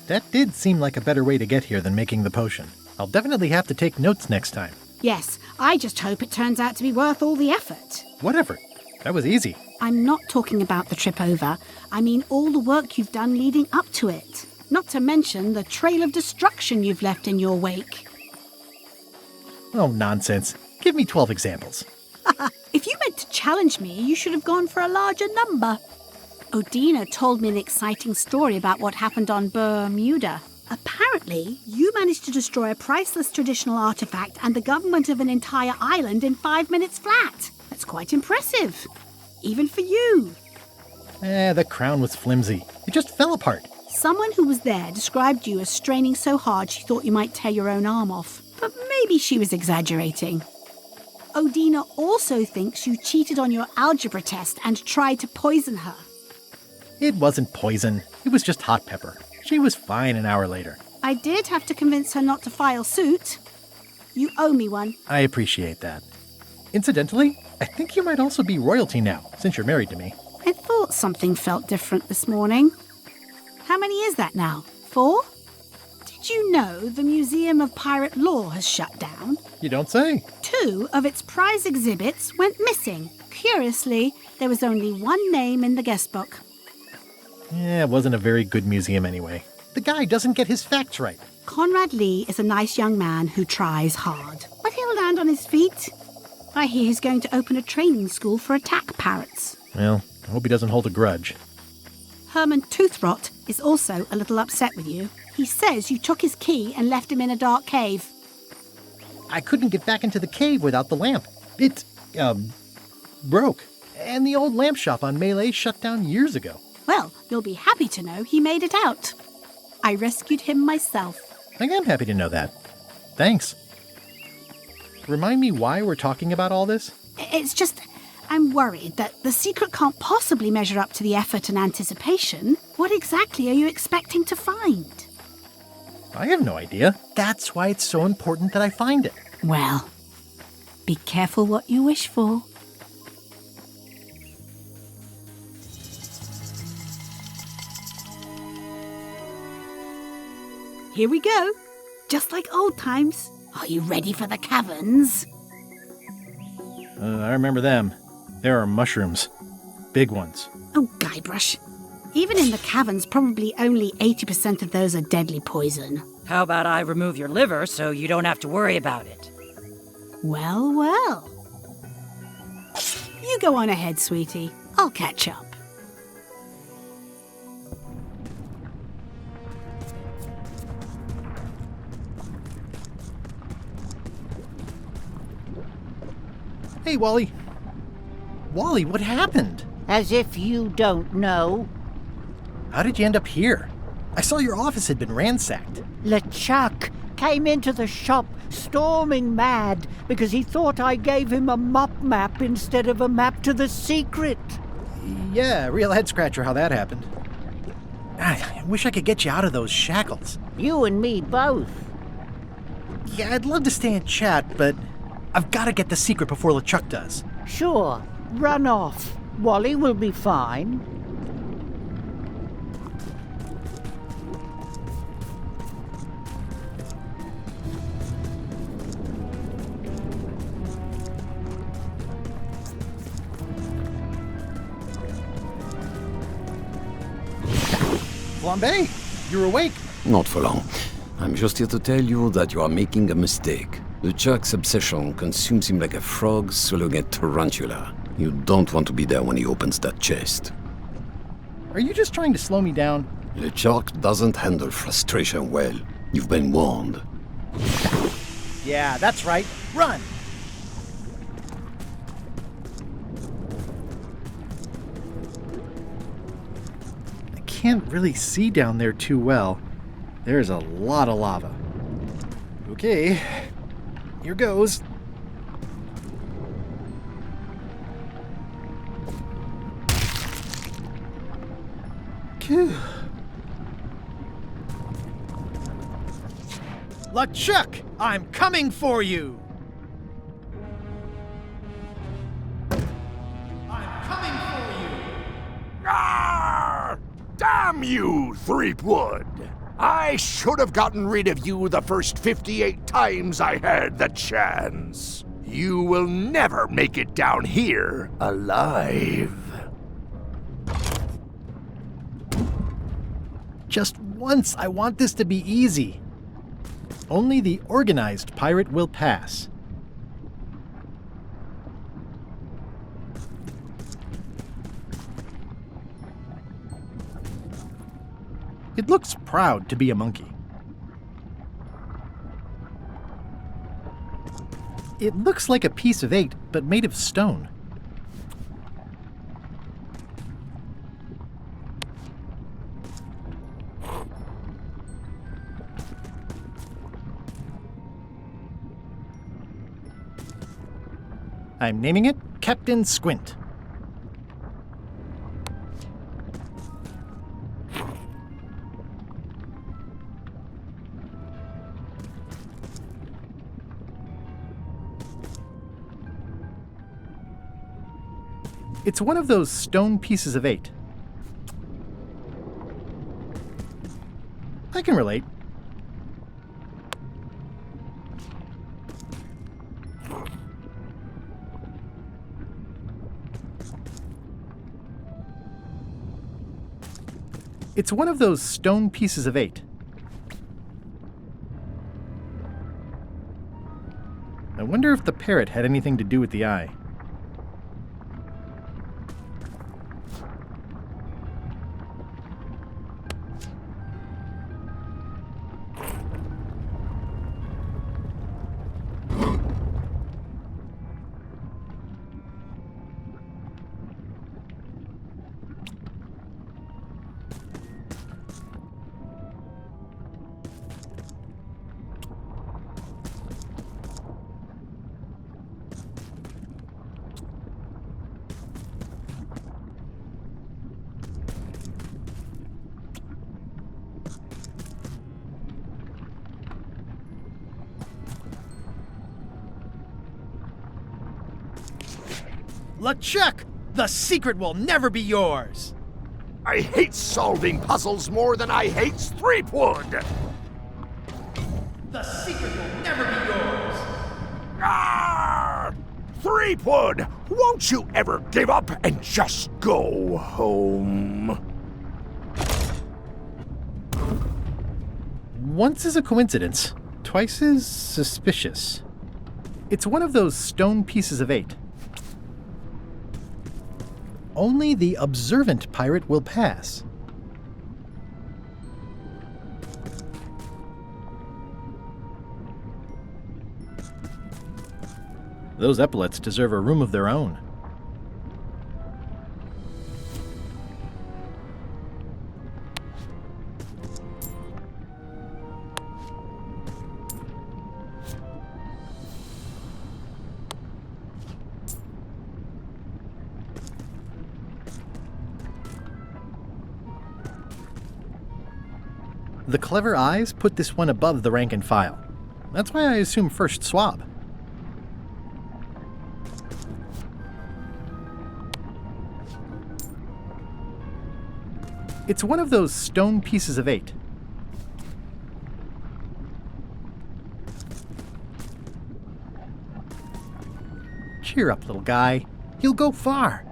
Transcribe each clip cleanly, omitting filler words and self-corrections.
That did seem like a better way to get here than making the potion. I'll definitely have to take notes next time. Yes, I just hope it turns out to be worth all the effort. Whatever. That was easy. I'm not talking about the trip over. I mean all the work you've done leading up to it. Not to mention the trail of destruction you've left in your wake. Oh, nonsense. Give me 12 examples. If you meant to challenge me, you should have gone for a larger number. Odina told me an exciting story about what happened on Bermuda. Apparently, you managed to destroy a priceless traditional artifact and the government of an entire island in 5 minutes flat. That's quite impressive. Even for you. The crown was flimsy. It just fell apart. Someone who was there described you as straining so hard she thought you might tear your own arm off. But maybe she was exaggerating. Odina also thinks you cheated on your algebra test and tried to poison her. It wasn't poison. It was just hot pepper. She was fine an hour later. I did have to convince her not to file suit. You owe me one. I appreciate that. Incidentally, I think you might also be royalty now, since you're married to me. I thought something felt different this morning. How many is that now? 4? Did you know the Museum of Pirate Lore has shut down? You don't say. 2 of its prize exhibits went missing. Curiously, there was only one name in the guest book. Yeah, it wasn't a very good museum anyway. The guy doesn't get his facts right. Conrad Lee is a nice young man who tries hard, but he'll land on his feet. I hear he's going to open a training school for attack parrots. Well, I hope he doesn't hold a grudge. Herman Toothrot is also a little upset with you. He says you took his key and left him in a dark cave. I couldn't get back into the cave without the lamp. It, broke. And the old lamp shop on Melee shut down years ago. Well, you'll be happy to know he made it out. I rescued him myself. I am happy to know that. Thanks. Remind me why we're talking about all this? It's just, I'm worried that the secret can't possibly measure up to the effort and anticipation. What exactly are you expecting to find? I have no idea. That's why it's so important that I find it. Well, be careful what you wish for. Here we go. Just like old times. Are you ready for the caverns? I remember them. There are mushrooms. Big ones. Oh, Guybrush. Even in the caverns, probably only 80% of those are deadly poison. How about I remove your liver so you don't have to worry about it? Well, well. You go on ahead, sweetie. I'll catch up. Hey, Wally. Wally, what happened? As if you don't know. How did you end up here? I saw your office had been ransacked. LeChuck came into the shop storming mad because he thought I gave him a map instead of a map to the secret. Yeah, real head-scratcher how that happened. I wish I could get you out of those shackles. You and me both. Yeah, I'd love to stay and chat, but I've got to get the secret before LeChuck does. Sure, run off. Wally will be fine. Flambe, you're awake. Not for long. I'm just here to tell you that you are making a mistake. LeChuck's obsession consumes him like a frog swallowing a tarantula. You don't want to be there when he opens that chest. Are you just trying to slow me down? LeChuck doesn't handle frustration well. You've been warned. Yeah, that's right. Run! I can't really see down there too well. There's a lot of lava. Okay, here goes. Phew. LeChuck, I'm coming for you! I'm coming for you! Arr! Damn you, Threepwood! I should have gotten rid of you the first 58 times I had the chance. You will never make it down here alive. Just once, I want this to be easy. Only the organized pirate will pass. It looks proud to be a monkey. It looks like a piece of 8, but made of stone. I'm naming it Captain Squint. It's one of those stone pieces of 8. I can relate. It's one of those stone pieces of 8. I wonder if the parrot had anything to do with the eye. LeChuck! The secret will never be yours! I hate solving puzzles more than I hate Threepwood! The secret will never be yours! Ah! Threepwood! Won't you ever give up and just go home? Once is a coincidence, twice is suspicious. It's one of those stone pieces of 8. Only the observant pirate will pass. Those epaulets deserve a room of their own. The clever eyes put this one above the rank and file. That's why I assume first swab. It's one of those stone pieces of 8. Cheer up, little guy. You'll go far.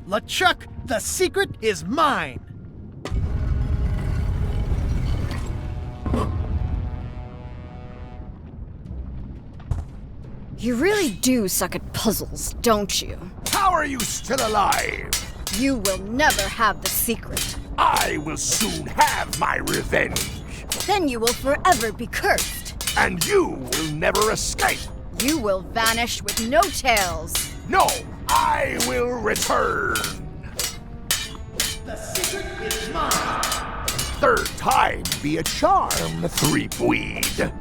LeChuck, the secret is mine! You really do suck at puzzles, don't you? How are you still alive? You will never have the secret. I will soon have my revenge. Then you will forever be cursed. And you will never escape. You will vanish with no tails. No, I will return. The secret is mine. Third time be a charm, Threepweed.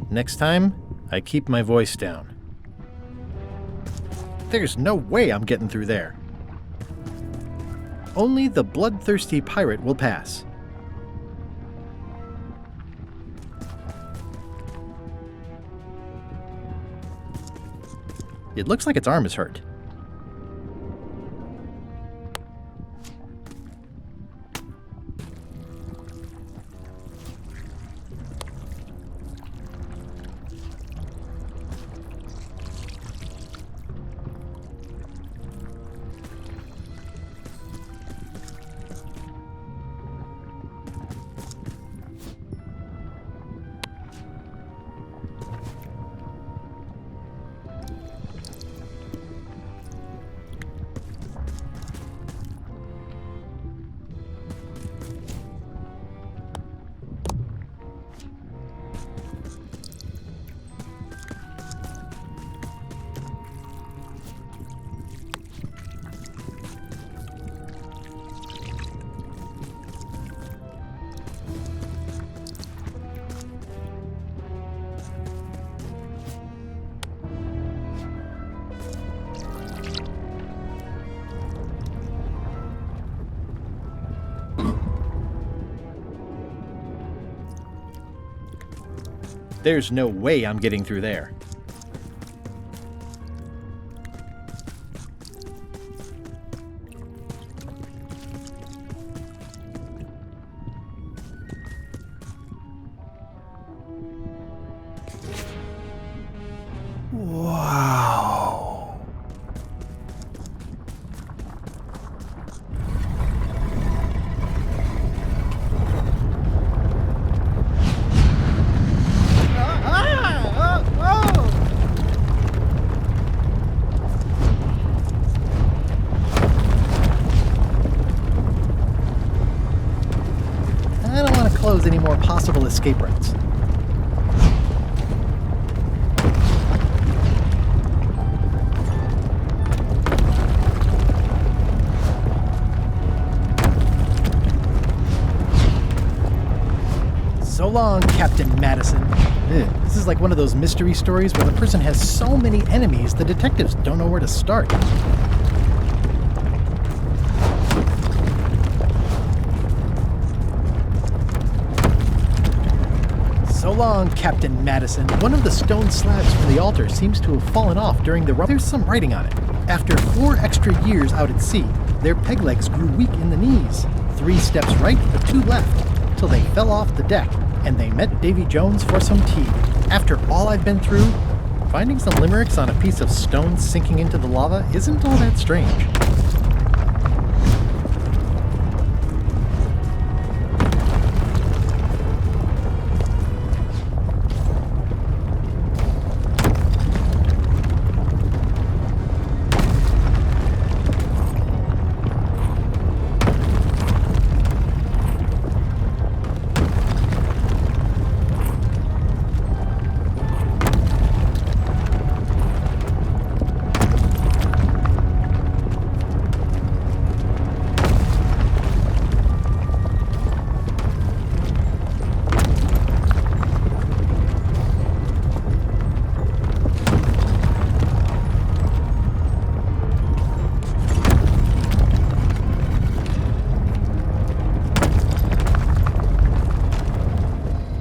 Next time, I keep my voice down. There's no way I'm getting through there. Only the bloodthirsty pirate will pass. It looks like its arm is hurt. There's no way I'm getting through there. Wow. I don't want to close any more possible escape routes. So long, Captain Madison. This is like one of those mystery stories where the person has so many enemies the detectives don't know where to start. So long, Captain Madison. One of the stone slabs from the altar seems to have fallen off during the There's some writing on it. After 4 extra years out at sea, their peg legs grew weak in the knees. 3 steps right, but 2 left, till they fell off the deck, and they met Davy Jones for some tea. After all I've been through, finding some limericks on a piece of stone sinking into the lava isn't all that strange.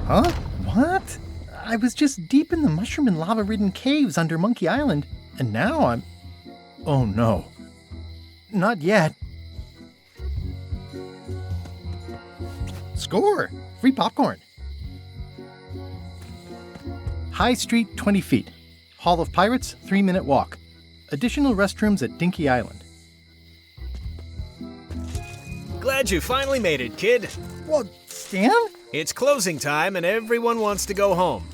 Huh? What? I was just deep in the mushroom and lava-ridden caves under Monkey Island, and now I'm... Oh no. Not yet. Score! Free popcorn. High Street, 20 feet. Hall of Pirates, 3-minute walk. Additional restrooms at Dinky Island. Glad you finally made it, kid. What, Stan? It's closing time and everyone wants to go home.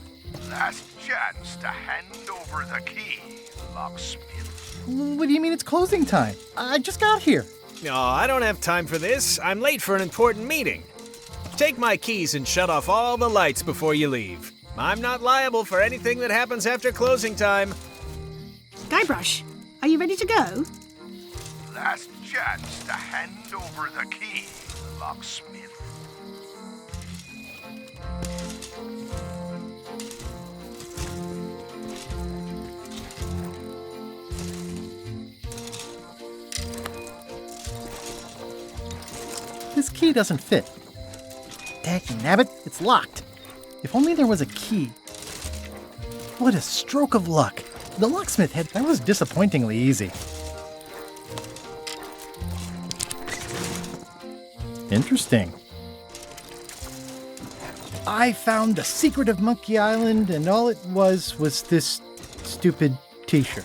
Last chance to hand over the key, locksmith. What do you mean it's closing time? I just got here. No, I don't have time for this. I'm late for an important meeting. Take my keys and shut off all the lights before you leave. I'm not liable for anything that happens after closing time. Guybrush, are you ready to go? Last chance to hand over the key, locksmith. This key doesn't fit. Dagnabbit, it's locked. If only there was a key. What a stroke of luck. The locksmith that was disappointingly easy. Interesting. I found the secret of Monkey Island, and all it was this stupid t-shirt.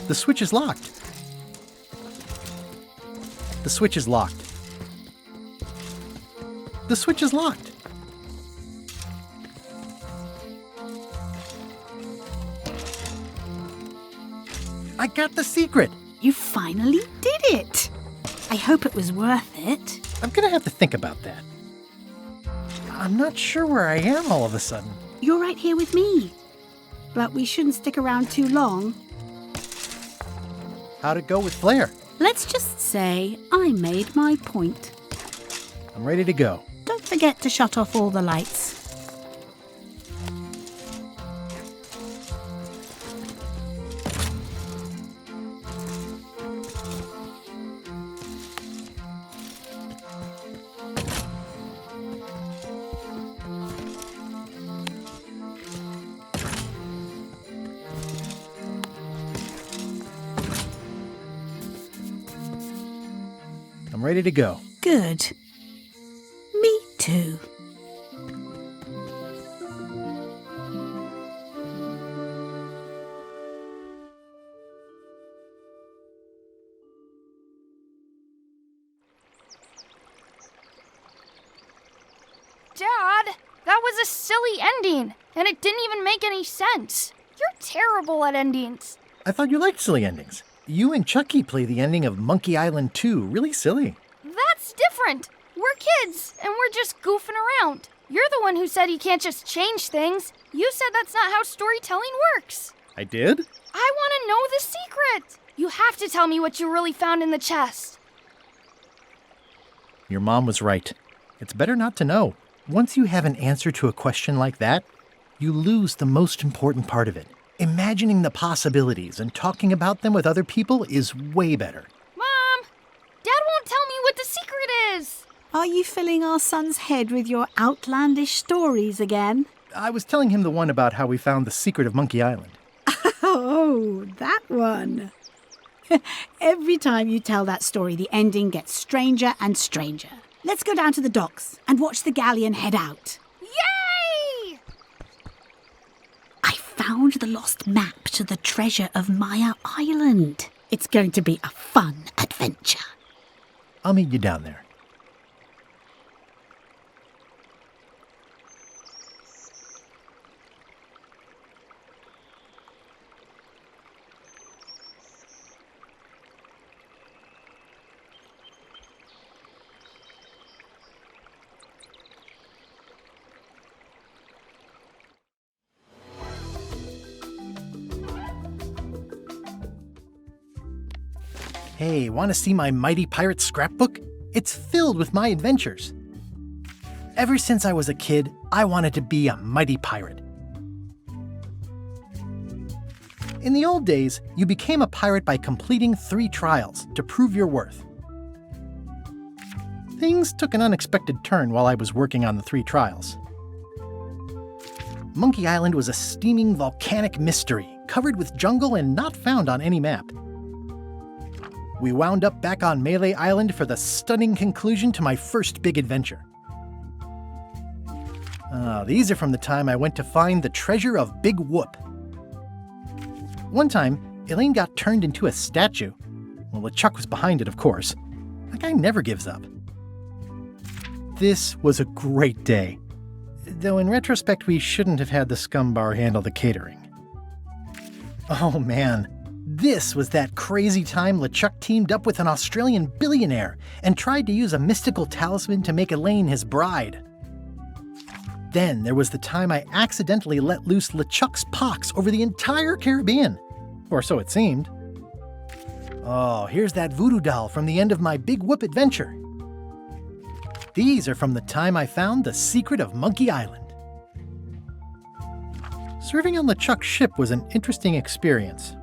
The switch is locked. The switch is locked. The switch is locked. I got the secret. You finally did it. I hope it was worth it. I'm gonna have to think about that. I'm not sure where I am all of a sudden. You're right here with me. But we shouldn't stick around too long. How'd it go with Flair? Let's just say I made my point. I'm ready to go. Don't forget to shut off all the lights. I'm ready to go. Good. Me too. Dad, that was a silly ending, and it didn't even make any sense. You're terrible at endings. I thought you liked silly endings. You and Chucky play the ending of Monkey Island 2. Really silly. That's different. We're kids, and we're just goofing around. You're the one who said you can't just change things. You said that's not how storytelling works. I did? I want to know the secret. You have to tell me what you really found in the chest. Your mom was right. It's better not to know. Once you have an answer to a question like that, you lose the most important part of it. Imagining the possibilities and talking about them with other people is way better. Mom! Dad won't tell me what the secret is! Are you filling our son's head with your outlandish stories again? I was telling him the one about how we found the secret of Monkey Island. Oh, that one. Every time you tell that story, the ending gets stranger and stranger. Let's go down to the docks and watch the galleon head out. Yay! I found the lost map to the treasure of Maya Island. It's going to be a fun adventure. I'll meet you down there. Hey, want to see my Mighty Pirate scrapbook? It's filled with my adventures. Ever since I was a kid, I wanted to be a mighty pirate. In the old days, you became a pirate by completing 3 trials to prove your worth. Things took an unexpected turn while I was working on the 3 trials. Monkey Island was a steaming volcanic mystery, covered with jungle and not found on any map. We wound up back on Melee Island for the stunning conclusion to my first big adventure. These are from the time I went to find the treasure of Big Whoop. One time, Elaine got turned into a statue. Well, LeChuck was behind it, of course. That guy never gives up. This was a great day. Though in retrospect, we shouldn't have had the scum bar handle the catering. Oh man, this was that crazy time LeChuck teamed up with an Australian billionaire and tried to use a mystical talisman to make Elaine his bride. Then there was the time I accidentally let loose LeChuck's pox over the entire Caribbean. Or so it seemed. Oh, here's that voodoo doll from the end of my Big Whoop adventure. These are from the time I found the secret of Monkey Island. Serving on LeChuck's ship was an interesting experience.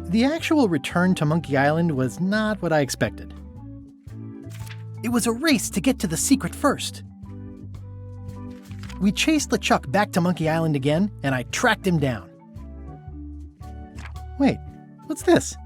The actual return to Monkey Island was not what I expected. It was a race to get to the secret first. We chased LeChuck back to Monkey Island again, and I tracked him down. Wait, what's this?